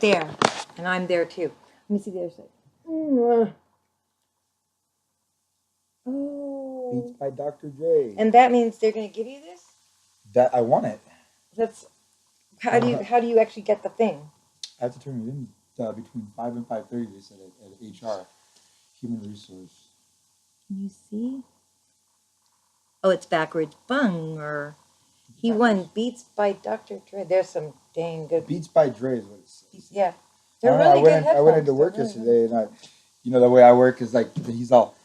there, and I'm there too. Let me see the other side. Oh. Beats by Dr. Dre. And that means they're going to give you this? That I want it. That's how do you actually get the thing? I have to turn it in between 5 and 5:30. They said at HR, Human Resource. Can you see? Oh, it's backwards. Bunger. He won Beats by Dr. Dre. There's some dang good. Beats by Dre is what it says. Yeah, they're really good headphones. I went into work yesterday, and the way I work is like he's all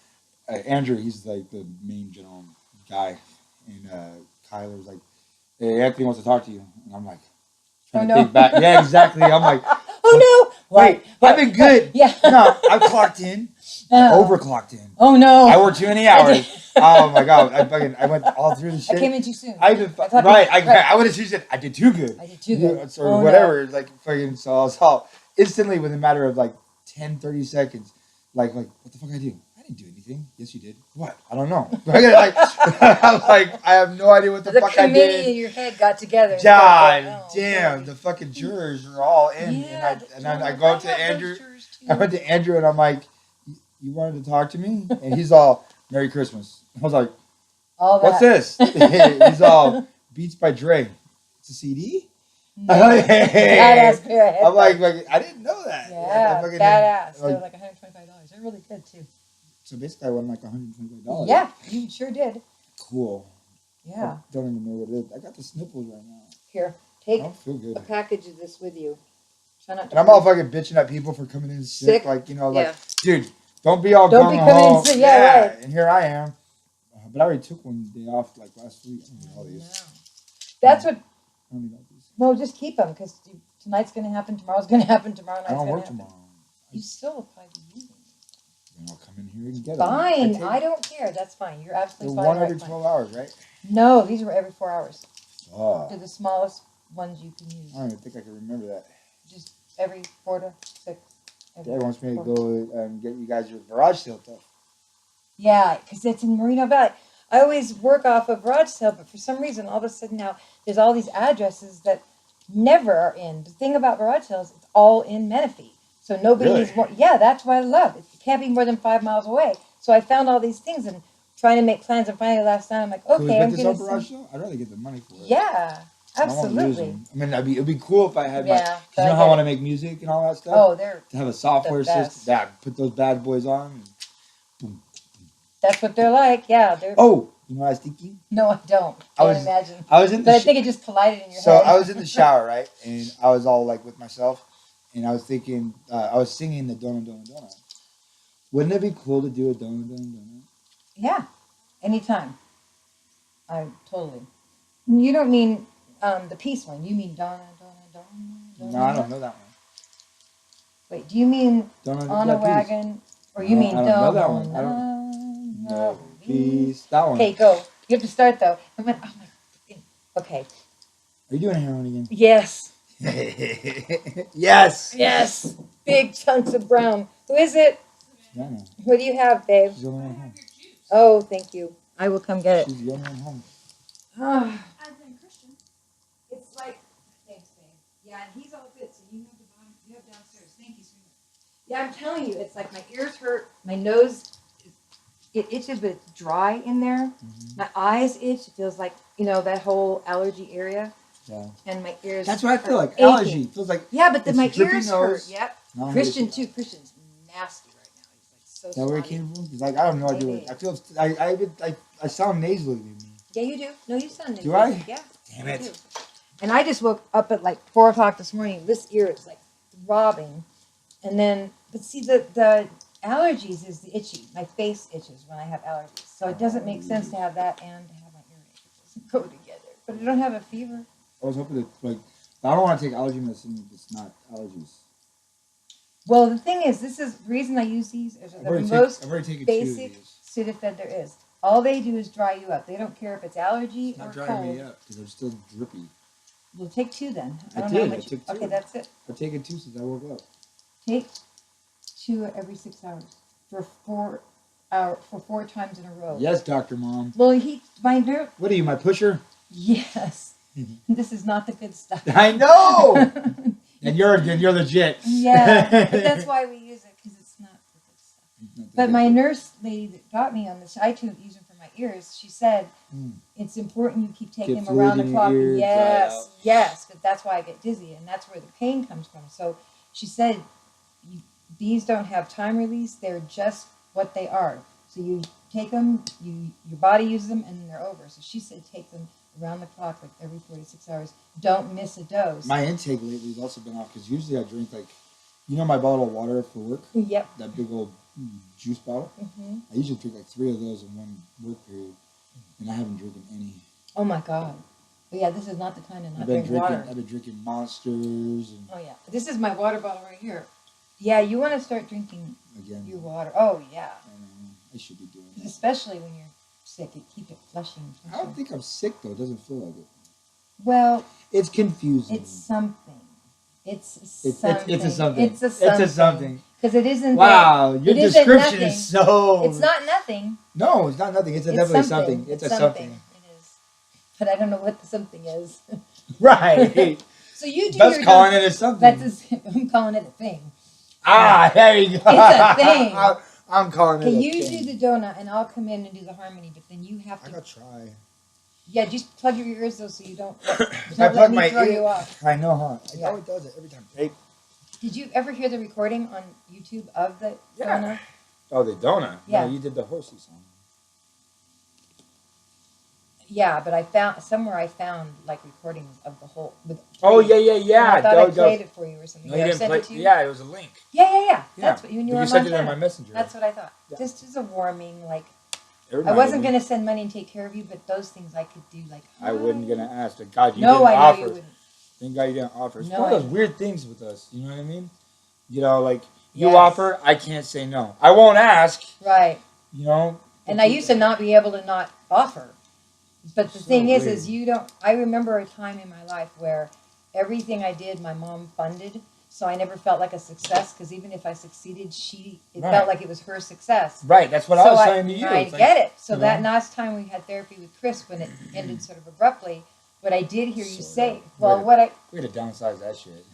Andrew. He's like the main general guy, and Kyler's like, "Hey, Anthony wants to talk to you," and I'm like, trying to think back. Yeah, exactly. I'm like, oh no! Wait, I've been good. Yeah. No, I clocked in. Overclocked in. Oh no! I worked too many hours. Oh my god! I went all through the shit. I came in too soon. I would have said I did too good. I did too good. Or whatever. No. Like fucking. So I was all instantly within a matter of like 10, 30 seconds. Like what the fuck I do? I didn't do anything. Yes, you did. What? I don't know. I was like, I have no idea what the fuck I did. The committee in your head got together. God damn! The fucking jurors are all in, and I go up to Andrew. I went to Andrew and I'm like, "You wanted to talk to me?" And he's all, "Merry Christmas." I was like, "What's this?" He's all, "Beats by Dre." It's a CD. Badass pair of headphones. I'm like, I didn't know that. Yeah, badass. They're like $125. They're really good too. So basically, I won like $125. Yeah, you sure did. Cool. Yeah. I don't even know what it is. I got the sniffles right now. Here, take I don't feel good. a package of this with you. Try not to. And I'm all fucking bitching at people for coming in sick. Like, dude, don't be all don't be coming in sick. Yeah, right. And here I am. But I already took one day off like last week. I don't need all these. That's what. I don't need all these. No, just keep them because tonight's going to happen. Tomorrow's going to happen. Tomorrow night's I don't going work to happen. tomorrow. You still apply to use them. Then I'll come in here and get fine. them. I don't care. That's fine. You're absolutely fine. One every 12 hours, right? No, these were every 4 hours. Oh. They're the smallest ones you can use. I don't even think I can remember that. Just every 4 to 6. Dad wants me to go and get you guys your garage sale stuff. Yeah, because it's in Moreno Valley. I always work off a garage sale, but for some reason, all of a sudden now, there's all these addresses that never are in. The thing about garage sales, it's all in Menifee. So nobody needs more. Yeah, that's what I love. It can't be more than 5 miles away. So I found all these things and trying to make plans. And finally, last night, I'm like, okay, I'm going to. I'd rather get the money for it. Yeah, absolutely. I mean, it'd be cool if I had how I want to make music and all that stuff. Oh, they're to have a software system that put those bad boys on. And boom. That's what they're like. Yeah, they're. Oh, you know what I was thinking? No, I don't. Can't imagine. I was in. But I think it just collided in your head. So I was in the shower, right, and I was all like with myself, and I was thinking, I was singing the Donut Donut Donut. Wouldn't it be cool to do a Donut Donut Donut? Yeah, anytime. I totally. You don't mean the peace one. You mean Donut Donut Donut. No, I don't know that one. Wait, do you mean Donut, on a wagon, or you mean I don't know that one. I don't. No, peace. That one. Okay, go. You have to start though. I went. Oh my. Okay. Are you doing heroin again? Yes. Yes. Yes. Big chunks of brown. Who is it? Susanna. What do you have, babe? She's the only one home. Oh, thank you. I will come get it. She's the only one home. I've been Christian. It's like, thanks, babe. Yeah, and he's all good, so you have the bottom, you have downstairs. Thank you, sweetheart. Yeah, I'm telling you, it's like my ears hurt, my nose, it itches, but it's dry in there. Mm-hmm. My eyes itch. It feels like, that whole allergy area. Yeah. And my ears. That's what I feel like. Aching. Allergy. It feels like. Yeah, but then my ears hurt. Yep. No, Christian too. Christian's nasty right now. He's like so. Is that where it came from? Because I have no idea. I feel. I sound nasally to me. Yeah, you do. No, you sound nasally. Do I? Yeah. Damn it. And I just woke up at like 4 o'clock this morning. This ear is like throbbing, and then but see the allergies is the itchy. My face itches when I have allergies, so it doesn't make sense to have that and to have my earache. It doesn't go together. But I don't have a fever. I was hoping to I don't want to take allergy medicine if it's not allergies. Well, the thing is, this is the reason I use these. Is the most basic Sudafed there is. All they do is dry you up. They don't care if it's allergy or cold. It's not drying me up because I'm still drippy. Well, take 2 then. I took 2. Okay, that's it. I've taken 2 since I woke up. Take 2 every 6 hours for 4 times in a row. Yes, Dr. Mom. Well, What are you, my pusher? Yes. This is not the good stuff. I know. then you're legit. Yeah, but that's why we use it, because it's not the good stuff. But my nurse lady that got me on this, I use them for my ears. She said it's important you keep taking them around the clock. Yes, but that's why I get dizzy, and that's where the pain comes from. So she said these don't have time release; they're just what they are. So you take them, your body uses them, and then they're over. So she said take them around the clock, like every 4 to 6 hours. Don't miss a dose. My intake lately has also been off because usually I drink my bottle of water for work. Yep. That big old juice bottle. Mm-hmm. I usually drink like 3 of those in one work period, and I haven't drinking any. Oh my God. But yeah, this is not the time to not drink water. I've been drinking Monsters. Oh yeah, this is my water bottle right here. Yeah, you want to start drinking your water. Oh yeah. I should be doing that. Especially when you're sick, it keeps it flushing. I don't think I'm sick though. It doesn't feel like it. Well, it's confusing. It's something. It's a something. It's a something. Because it isn't. Wow, your description is so. It's not nothing. No, it's not nothing. It's definitely something. It's a something. It is. But I don't know what the something is. Right. So you do. That's calling it a something. I'm calling it a thing. There you go. It's a thing. I'm calling it. Okay, you do the donut, and I'll come in and do the harmony. But then you have to. I gotta try. Yeah, just plug your ears though, so you don't. I plug my throw you off. I know, huh? It always does it every time. Hey. Did you ever hear the recording on YouTube of the donut? Oh, the donut. Yeah, no, you did the horsey song. Yeah, but I found like recordings of the whole. Oh yeah. I thought I played it for you or something. No, you didn't play. Yeah, it was a link. Yeah. That's what you sent it on my messenger. That's what I thought. Yeah. Just as a warming, like. I wasn't going to send money and take care of you, but those things I could do. Like I wasn't going to ask, but God, you didn't offer. No, I know you wouldn't. Thank God you didn't offer. It's one of those weird things with us. You know what I mean? You know, like you offer, I can't say no. I won't ask. Right. You know. And I used to not be able to not offer. But the thing is you don't. I remember a time in my life where everything I did, my mom funded, so I never felt like a success. Because even if I succeeded, it felt like it was her success. Right. That's what I was saying to you. I get it. So that last time we had therapy with Chris, when it ended sort of abruptly, what I did hear you say, we had to downsize that shit.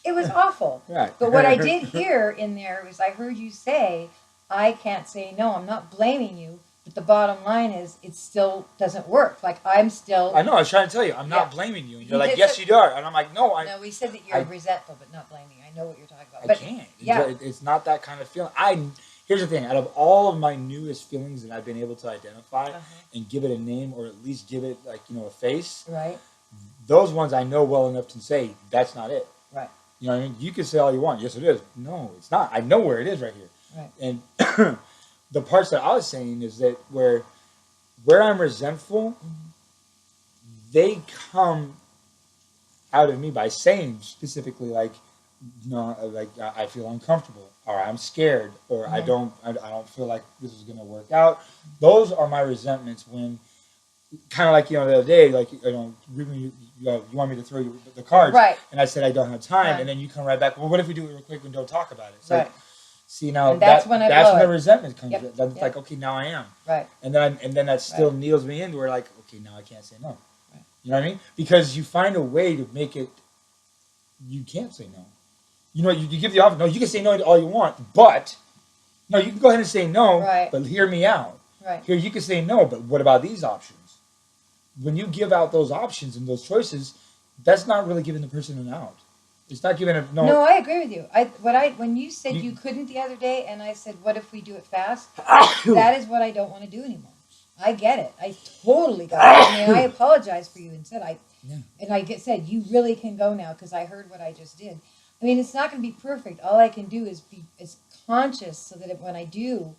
It was awful. Right. But what I did hear in there was I heard you say, I can't say no. I'm not blaming you. But the bottom line is, it still doesn't work. Like, I'm still... I know, I was trying to tell you, I'm not blaming you. And you're like, yes, you are. And I'm like, no, No, we said that you're resentful, but not blaming. I know what you're talking about. I can't. It's not that kind of feeling. Here's the thing. Out of all of my newest feelings that I've been able to identify and give it a name, or at least give it, like, a face. Right. Those ones I know well enough to say, that's not it. Right. You know what I mean? You can say all you want. Yes, it is. No, it's not. I know where it is right here. Right. And... the parts that I was saying is that where I'm resentful, they come out of me by saying specifically like I feel uncomfortable, or I'm scared, or I don't feel like this is gonna work out. Those are my resentments when, kind of like the other day, like you want me to throw you the cards, right? And I said I don't have time, and then you come right back. Well, what if we do it real quick and don't talk about it? So, right. See now, and that's when the resentment comes. Yep. That's like, okay, now I am. Right. And then that still needles me into where like, okay, now I can't say no. Right. You know what I mean? Because you find a way to make it. You can't say no. You know, you give the offer. No, you can say no to all you want, but no, you can go ahead and say no. Right. But hear me out. Right. Here, you can say no, but what about these options? When you give out those options and those choices, that's not really giving the person an out. It's not giving a no. No, I agree with you. When you said you couldn't the other day, and I said, "What if we do it fast?" That is what I don't want to do anymore. I get it. I totally got it. I mean, I apologize for you and said said you really can go now because I heard what I just did. I mean, it's not going to be perfect. All I can do is be as conscious so that when I do,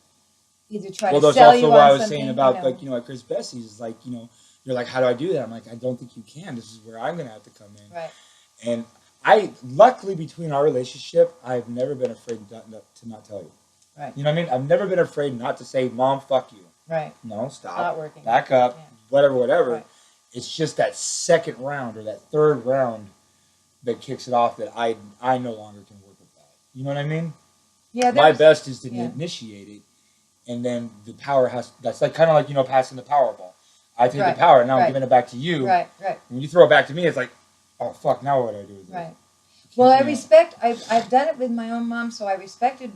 either try to sell you on something. Well, that's also what I was saying about like Chris Bessie's is like you're like, how do I do that? I'm like, I don't think you can. This is where I'm going to have to come in. Right. And luckily, between our relationship, I've never been afraid to not tell you. Right. You know what I mean? I've never been afraid not to say, Mom, fuck you. Right. No, stop. Not working. Back up. Yeah. Whatever. Right. It's just that second round or that third round that kicks it off that I no longer can work with that. You know what I mean? Yeah. My best is to initiate it, and then the power that's like kind of like, passing the Powerball. I take the power, and now I'm giving it back to you. Right. When you throw it back to me, it's like, oh, fuck, now what do I do with it? Right. Well, I respect. I've done it with my own mom, so I respected,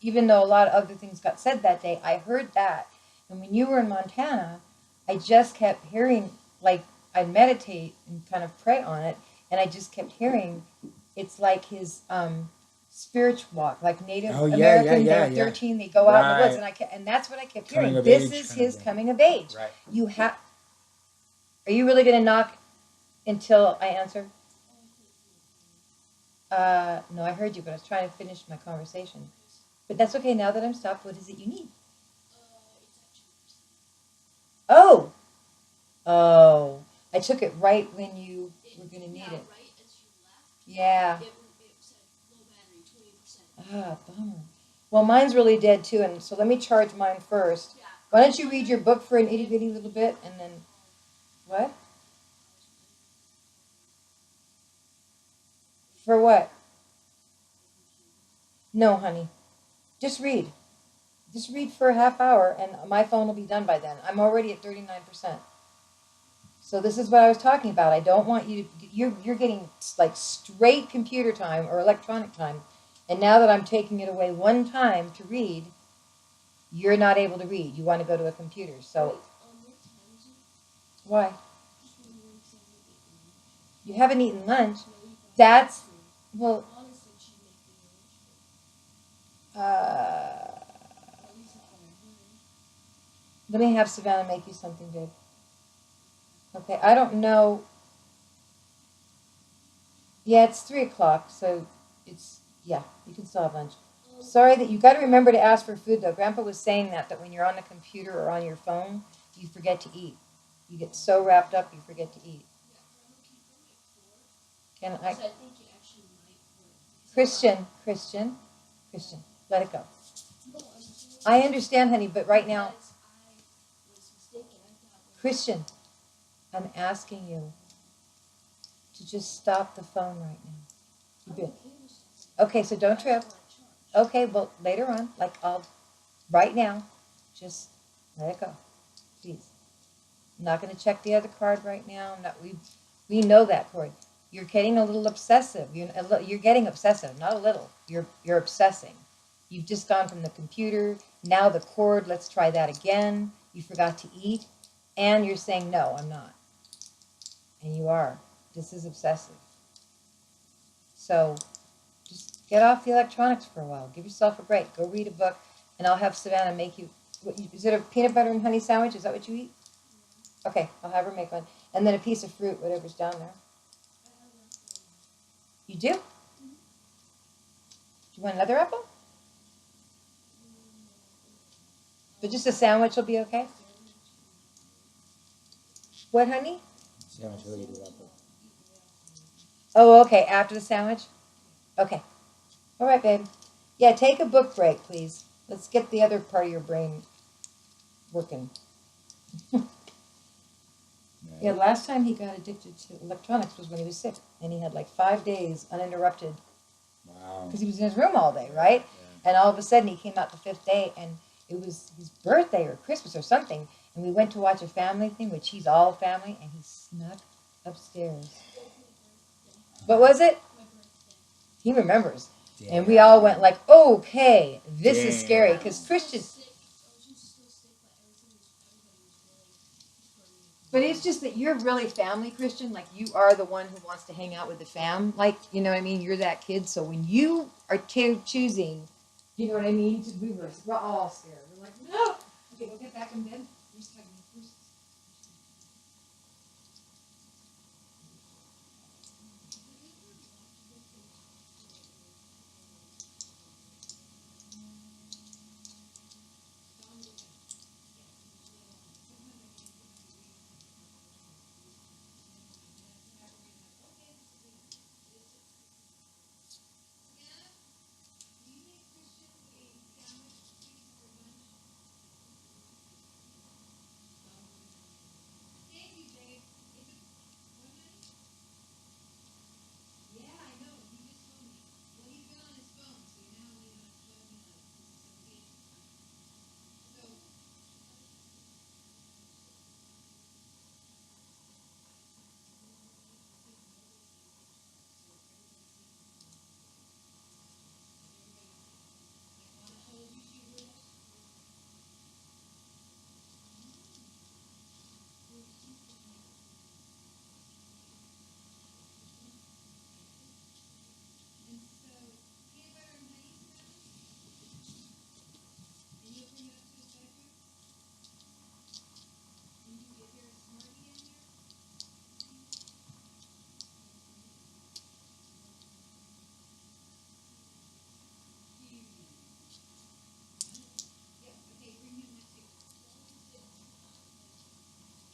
even though a lot of other things got said that day. I heard that, and when you were in Montana, I just kept hearing, like, I'd meditate and kind of pray on it, and I just kept hearing, it's like his spiritual walk, like Native American. They're 13. They go out in the woods, and that's what I kept hearing. This is his coming of age. Right. You have. Are you really going to knock until I answer? No, I heard you, but I was trying to finish my conversation. But that's okay. Now that I'm stopped, what is it you need? Oh, oh, I took it right when you were going to need it. Yeah. Ah, bummer. Well, mine's really dead too, and so let me charge mine first. Why don't you read your book for an itty bitty little bit, and then what? For what? No, honey. Just read. Just read for a half hour, and my phone will be done by then. I'm already at 39%. So this is what I was talking about. I don't want you to. You're getting like straight computer time or electronic time, and now that I'm taking it away one time to read, you're not able to read. You want to go to a computer. So why? You haven't eaten lunch. That's well. Let me have Savannah make you something, babe. Okay, I don't know. Yeah, it's 3 o'clock, so yeah, you can still have lunch. Sorry that you got to remember to ask for food though. Grandpa was saying that when you're on the computer or on your phone, you forget to eat. You get so wrapped up, you forget to eat. Can I? Christian, let it go. I understand, honey, but right now, Christian, I'm asking you to just stop the phone right now. Okay, so don't trip. Okay, well, later on, right now, just let it go, please. I'm not going to check the other card right now. We know that, Corey. You're getting a little obsessive. You're getting obsessive, not a little. You're obsessing. You've just gone from the computer, now the cord, let's try that again. You forgot to eat, and you're saying, no, I'm not. And you are. This is obsessive. So just get off the electronics for a while. Give yourself a break. Go read a book, and I'll have Savannah make you, is it a peanut butter and honey sandwich? Is that what you eat? Okay, I'll have her make one. And then a piece of fruit, whatever's down there. You do? Do you want another apple? But just a sandwich will be okay? What, honey? Sandwich, apple. Oh, okay, after the sandwich? Okay. All right, babe. Yeah, take a book break, please. Let's get the other part of your brain working. Yeah, last time he got addicted to electronics was when he was sick, and he had like 5 days uninterrupted. Wow. Because he was in his room all day, right? Yeah. And all of a sudden he came out the 5th day, and it was his birthday or Christmas or something, and we went to watch a family thing, which he's all family, and he snuck upstairs. What was it? He remembers. Damn. And we all went like, okay, this is scary, because Christian... But it's just that you're really family Christian. Like, you are the one who wants to hang out with the fam. Like, you know what I mean? You're that kid. So when you are choosing, you know what I mean? We're all scared. We're like, no. Okay, go get back in bed.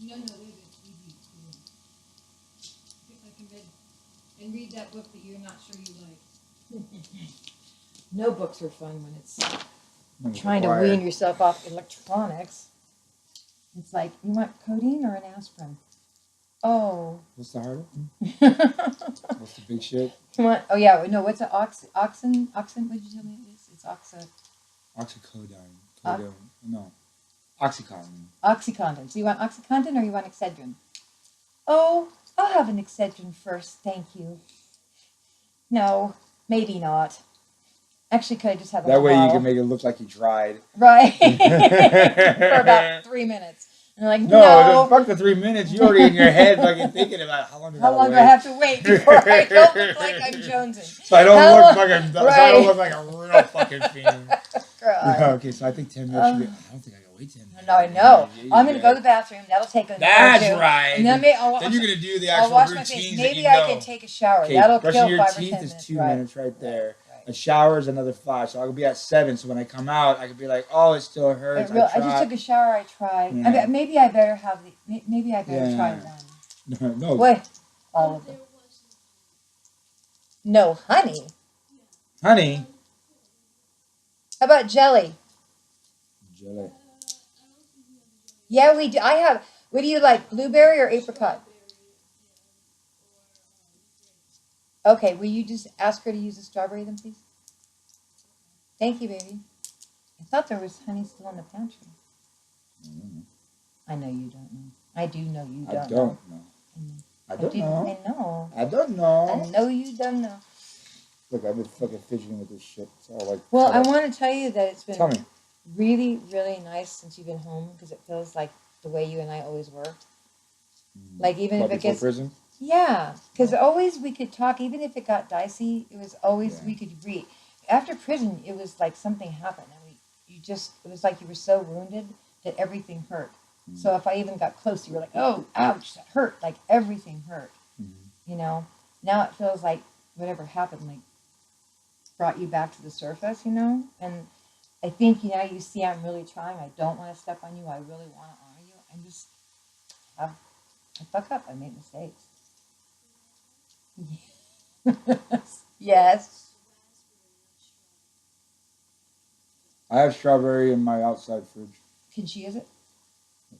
No, wait a minute. If I can read that book that you're not sure you like. No books are fun when it's trying to wean yourself off electronics. It's like, you want codeine or an aspirin? Oh. What's the harder? What's the big shit? You want? Oh yeah. No. What's it? Oxen? What did you tell me it is? It's Oxycodone. No. Oxycontin. Oxycontin. So you want Oxycontin or you want Excedrin? Oh, I'll have an Excedrin first, thank you. No, maybe not. Actually, could I just have that way bottle? You can make it look like you tried. Right. For about 3 minutes. And I'm like, no. Fuck the 3 minutes. You're already in your head fucking thinking about how long do I have to wait before I don't look like I'm jonesing. So I don't look like a real fucking fiend. Okay, so I think 10 minutes should be. I don't think I can wait 10 minutes. No, I know. I'm going to go to the bathroom. That'll take a minute. That's right. And then you're going to do the actual routines. My face. Maybe I can take a shower. That'll kill 5 or 10 minutes. Brushing your teeth is 2 minutes right there. A shower is another 5, so I could be at 7. So when I come out, I could be like, "Oh, it still hurts." I just took a shower. I tried. Yeah. I mean, maybe I better have the. Maybe I better try one. No. What? All of them. No honey. Honey. How about jelly? Jelly. Yeah, we do. I have. What do you like, blueberry or apricot? Okay, will you just ask her to use a strawberry then, please? Thank you, baby. I thought there was honey still in the pantry. I know you don't know. I do know you don't know. I don't know. I don't know. I don't know. I know you don't know. Look, I've been fucking fidgeting with this shit. It's all like. Well, I want to tell you that it's been really, really nice since you've been home because it feels like the way you and I always were. Like even if it gets prison. Yeah, because always we could talk, even if it got dicey. It was always we could read. After prison, it was like something happened, and it was like you were so wounded that everything hurt. Mm-hmm. So if I even got close, you were like, "Oh, ouch, that hurt!" Like everything hurt. Mm-hmm. You know. Now it feels like whatever happened, like brought you back to the surface. You know, and I think you see, I'm really trying. I don't want to step on you. I really want to honor you. I'm just, I fuck up. I make mistakes. Yes. I have strawberry in my outside fridge. Can she use it?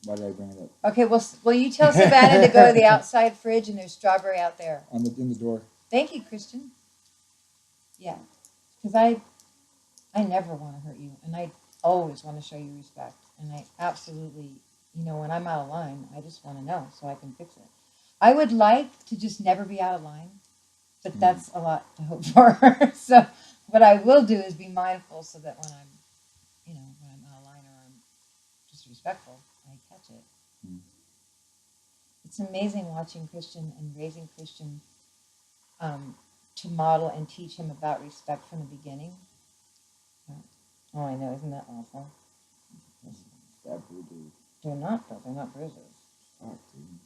Why did I bring it up? Okay, well, you tell Savannah to go to the outside fridge and there's strawberry out there. In the door. Thank you, Christian. Yeah, because I never want to hurt you, and I always want to show you respect, and I absolutely, when I'm out of line, I just want to know so I can fix it. I would like to just never be out of line, but that's a lot to hope for. So what I will do is be mindful so that when I'm out of line or I'm disrespectful, I catch it. It's amazing watching Christian and raising Christian to model and teach him about respect from the beginning. Oh, I know, isn't that awful? They're not, though. They're not bruises. Fuck, dude.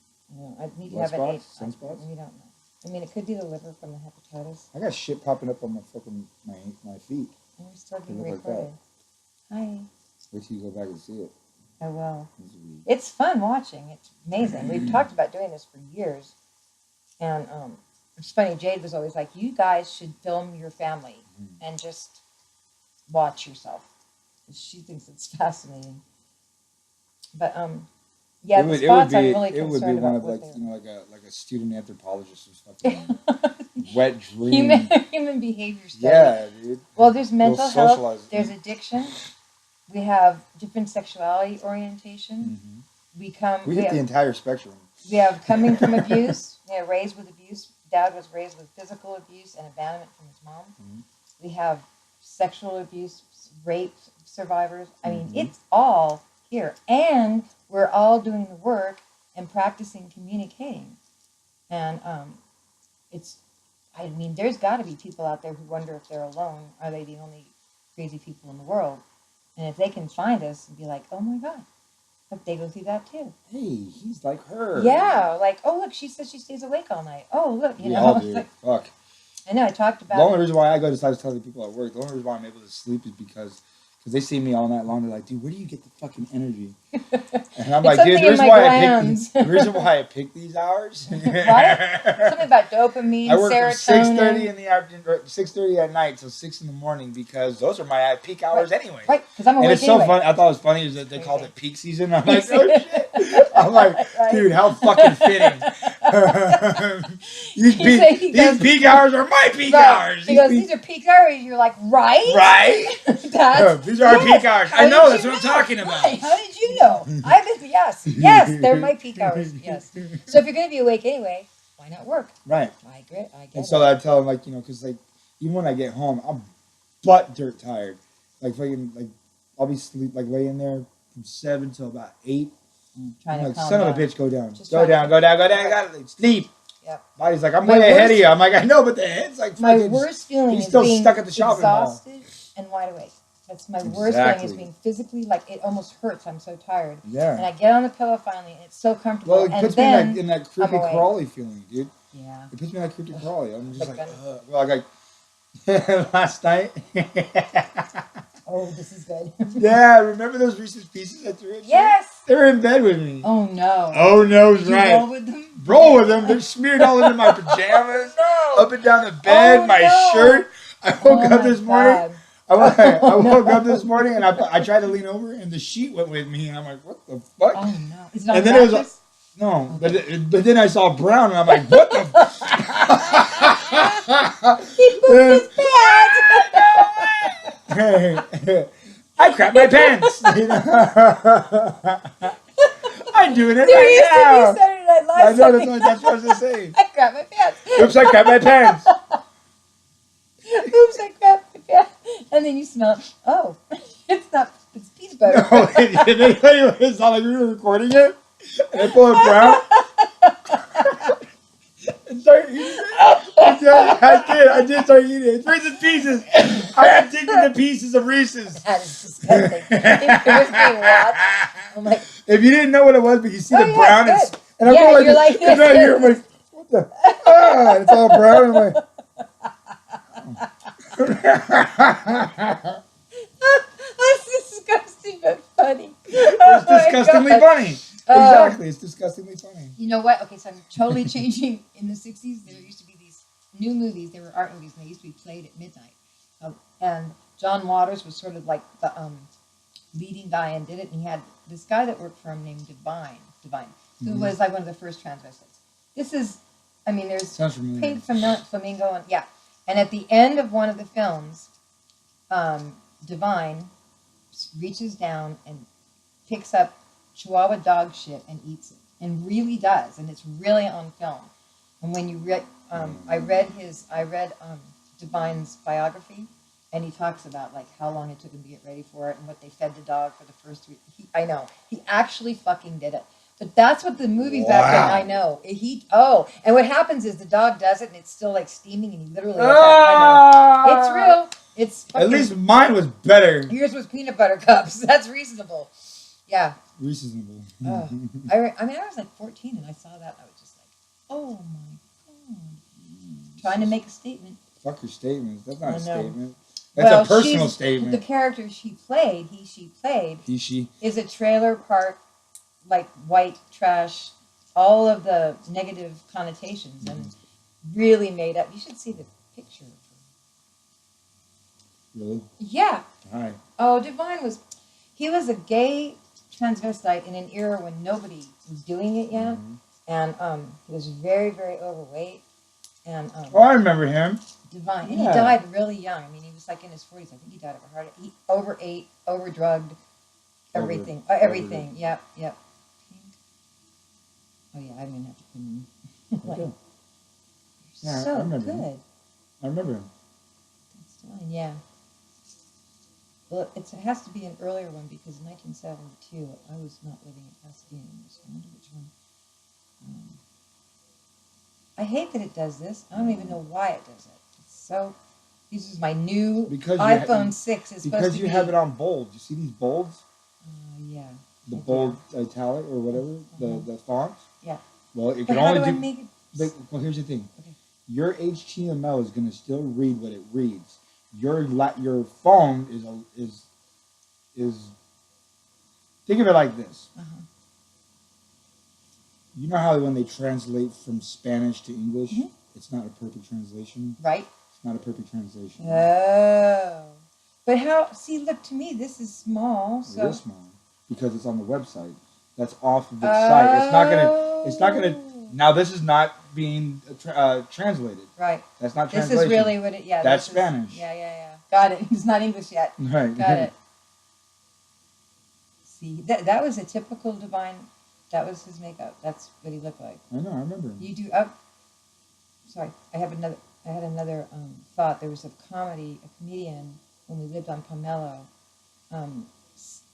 I need to have an 8. Sunspots? We don't know. I mean, it could be the liver from the hepatitis. I got shit popping up on my fucking my feet. And we're still being recorded. Hi. Wait till you go back and see it. I will. It's fun watching. It's amazing. We've talked about doing this for years. And it's funny, Jade was always like, you guys should film your family and just watch yourself. She thinks it's fascinating. But yeah, the spots I'm really concerned about. It would be one of like a student anthropologist who's fucking wet dream. Human behavior study. Yeah, dude. Well, there's mental health. There's addiction. We have different sexuality orientation. Mm-hmm. We get the entire spectrum. We have coming from abuse. Raised with abuse. Dad was raised with physical abuse and abandonment from his mom. Mm-hmm. We have sexual abuse, rape survivors. I mean, it's all here. And we're all doing the work and practicing communicating. And there's got to be people out there who wonder if they're alone. Are they the only crazy people in the world? And if they can find us and be like, oh my God, but they go through that too. Hey, he's like her. Yeah, like, oh look, she says she stays awake all night. Oh look, we all do. Like, fuck. I know. I talked about the only reason why I go to tell people at work. The only reason why I'm able to sleep is because Because they see me all night long. They're like, dude, where do you get the fucking energy? And I'm It's like, dude, something in my glands. the reason why I pick these hours. Right? Something about dopamine, I work serotonin. from 6:30 in the afternoon, 6:30 at night till 6 in the morning because those are my peak hours anyway. Right, because I'm awake and it's so anyway. funny. I thought it was funny is that they called it peak season. I'm like, oh shit. I'm like, dude, how fucking fitting. these peak hours are my peak hours. He goes, these are peak hours. You're like, right? Right? These are our peak hours. I know, that's what I'm talking about. Right. How did you know? Yes, they're my peak hours. Yes. So if you're going to be awake anyway, why not work? Right. I get and so I tell them, like, because, like, even when I get home, I'm butt dirt tired. Like, fucking, like, I'll be laying there from 7 till about 8. Trying I'm to like, son of a bitch, go down. Just go down. I gotta sleep. Yep. Body's like, I'm way ahead of you. I'm like, I know, but the head's like, my worst feeling is still being stuck at the shopping mall. Exhausted and wide awake. That's my worst feeling is being physically, like, it almost hurts. I'm so tired. Yeah. And I get on the pillow finally, and it's so comfortable. Well, it puts me in that creepy crawly feeling, dude. Yeah. It puts me in that creepy crawly. I'm just like well, like last night. Oh, this is good. Yeah, remember those Reese's Pieces I threw at you? Yes. They were in bed with me. Oh no. Oh no, Did you right. roll with them? Roll with them. They're smeared all into my pajamas, up and down the bed, my shirt. I woke up this morning. I woke up this morning and I tried to lean over and the sheet went with me and I'm like, what the fuck? Oh no. Is it on and the then mattress? it was no, but then I saw brown and I'm like, what the He pooped his pants. I crap my pants. I'm doing it There right used now. to be Saturday Night Live. I know, that's what I was going to say. I crap my pants. Oops, I crap my pants. Oops, I crap my pants. And then you smell, oh, it's peanut butter. No, it's not like we were recording it. And I pull it brown. And start eating it. I did start eating it. It's Reese's Pieces. I'm addicted to pieces of Reese's. That is disgusting. It was being watched. I'm like, if you didn't know what it was, but you see the brown, it's and I'm you're like it's right here. I'm like, what the? It's all brown. I'm like, that's disgusting but funny. It's disgustingly funny. Exactly, it's disgustingly funny. You know what? Okay, so I'm totally changing. In the 60s, there used to be these new movies. They were art movies, and they used to be played at midnight. And John Waters was sort of like the leading guy and did it. And he had this guy that worked for him named Divine, who was like one of the first transvestites. This is, I mean, there's Pink Flamingo, and yeah. And at the end of one of the films, Divine reaches down and picks up Chihuahua dog shit and eats it, and really does, and it's really on film. And when you read, I read Divine's biography, and he talks about like how long it took him to get ready for it and what they fed the dog for the first week. I know he actually fucking did it, but that's what the movie back then. I know and what happens is the dog does it, and it's still like steaming, and he literally. I know it's real. It's fucking, at least mine was better. Yours was peanut butter cups. That's reasonable. Yeah. Reasonable. I mean, I was like 14 and I saw that. I was just like, oh my God. Trying to make a statement. Fuck your statements. That's not a statement. That's a personal statement. The character she played, is a trailer park, like white trash, all of the negative connotations, and really made up. You should see the picture of her. Really? Yeah. Hi. Oh, Divine he was a gay transvestite in an era when nobody was doing it yet, and he was very, very overweight, and I remember him. Divine, and he died really young. I mean, he was like in his 40s. I think he died of a heart attack. He overate, overdrugged, everything, everything. Yep. Oh yeah, I'm gonna have to put him. Okay. Yeah, so I remember good. him. I remember him. That's fine. Yeah. Well, it has to be an earlier one because in 1972 I was not living in Pasadena, so I wonder which one. I hate that it does this. I don't even know why it does it. It's so. This is my new iPhone 6. Is because you have it on bold. You see these bolds? Yeah. The bold italic or whatever the font. Yeah. Well, it can only do. Well, here's the thing. Okay. Your HTML is going to still read what it reads. Your phone is is, think of it like this. Uh-huh. You know how when they translate from Spanish to English, Mhm. it's not a perfect translation? Right. It's not a perfect translation. Oh. But how, see, look, to me, this is small. So. It is small because it's on the website. That's off of its site. It's not gonna, now this is not being translated. Right. That's not This translation. is really what it, yeah. That's Is, Spanish. Yeah. Got it. It's not English yet. Right. Got it. See, that was a typical Divine, that was his makeup. That's what he looked like. I know, I remember him. You do, sorry, I had another thought. There was a comedian when we lived on Pomelo,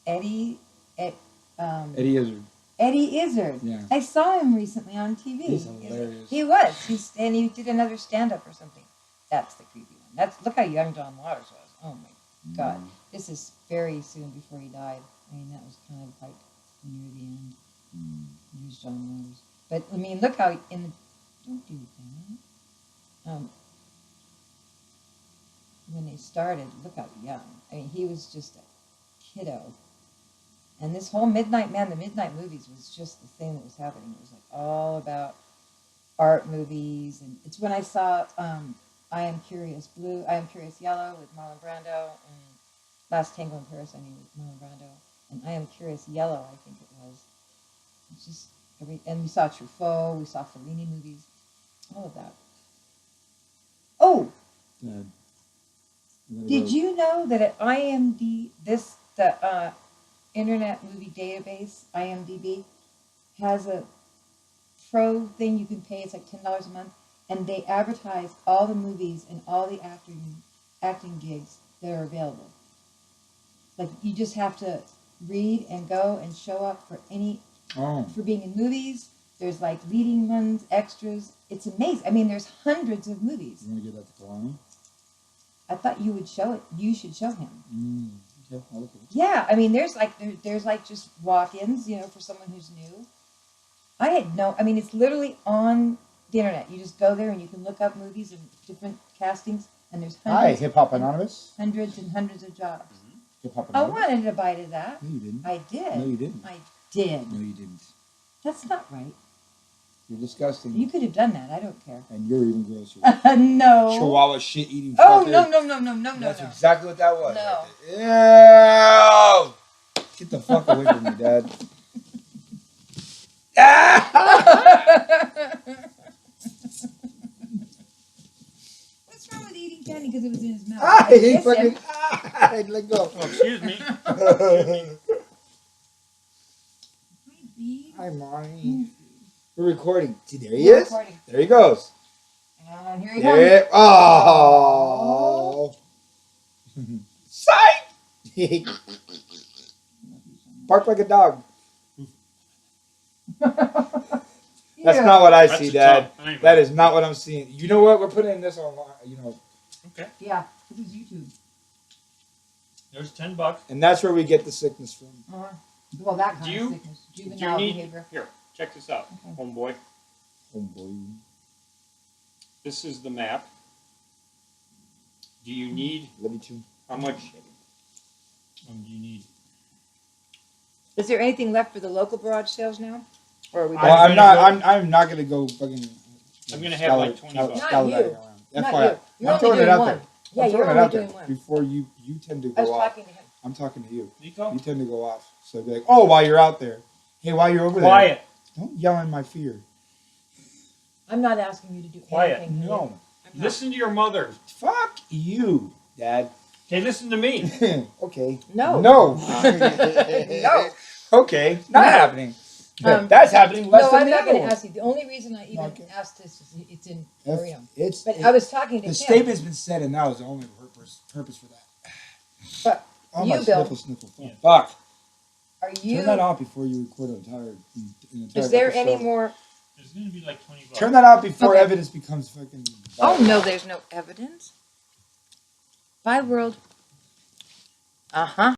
Eddie Izzard. Eddie Izzard. Yeah. I saw him recently on TV. He's hilarious. He was. And he did another stand-up or something. That's the creepy one. Look how young John Waters was. Oh my God. This is very soon before he died. I mean, that was kind of like near the end. Here's John Waters. But I mean, look how don't do that. When they started, look how young. I mean, he was just a kiddo. And this whole the Midnight Movies was just the thing that was happening. It was like all about art movies. And it's when I saw I Am Curious Yellow with Marlon Brando, and Last Tango in Paris, with Marlon Brando. And I Am Curious Yellow, I think it was. It's just and we saw Truffaut, we saw Fellini movies, all of that. Oh! Yeah. Did you know that at IMDb, the Internet Movie Database, IMDb, has a pro thing you can pay? It's like $10 a month, and they advertise all the movies and all the acting gigs that are available. Like, you just have to read and go and show up for for being in movies. There's like leading ones, extras. It's amazing. I mean, there's hundreds of movies. You want to give that to Kalani? I thought you would show it. You should show him. Okay, I'll look at it. Yeah, I mean, there's like just walk-ins, for someone who's new. I mean, it's literally on the internet. You just go there and you can look up movies and different castings, and there's Hi, Hip Hop Anonymous. Hundreds and hundreds of jobs. Hip Hop I Anonymous. wanted to bite of that. No, you didn't. I did. No, you didn't. I did. No, you didn't. That's not right. You're disgusting. You could have done that. I don't care. And you're even grosser. No. Chihuahua shit eating. Oh, fucker. no. That's exactly what that was. No. Right. Ew! Get the fuck away from me, Dad. What's wrong with eating candy because it was in his mouth? Let go. Oh, excuse me. Hi, Mommy. We're recording. See, there he is. Recording. There he goes. And here he comes. Oh. Psych! Bark like a dog. That's not what I see, Dad. Anyway. That is not what I'm seeing. You know what? We're putting this online. Okay. Yeah, this is YouTube. There's $10. And that's where we get the sickness from. Well, that kind Do of you- sickness. Do Juvenile you need behavior. here? Check this out, Okay. homeboy. Oh boy. This is the map. Do you need Let me too. how much? Do you need? Is there anything left for the local garage sales now? Or are we Well, I'm done? I'm not gonna go fucking. I'm gonna have like $20. Not you. Scallywag around. Not FYI. you. You're I'm only throwing it doing out one. there. Yeah, I'm you're throwing it only out there doing one. before you tend to I was go off. talking to him. I'm talking to you. Nico? You tend to go off. So be like, oh, while you're out there, hey, while you're over Quiet. there, don't yell in my fear. I'm not asking you to do Quiet. anything. No. I'm not. Listen to your mother. Fuck you, Dad. Okay, listen to me. Okay. No. No. No. Okay. Not happening. Um, That's happening less No, than I'm the not other going to one. ask you. The only reason I even Okay. asked this is it's in If Korean. It's, But I was talking to the him. statement's been said, and that was the only purpose for that. But Oh, you, my Bill, sniffle. Yeah. Fuck. are you? Turn that off before you record an entire Is there any episode. more? There's gonna be like $20. Turn that off before Okay. evidence becomes fucking. Oh no, there's no evidence. Bye, world. Uh huh.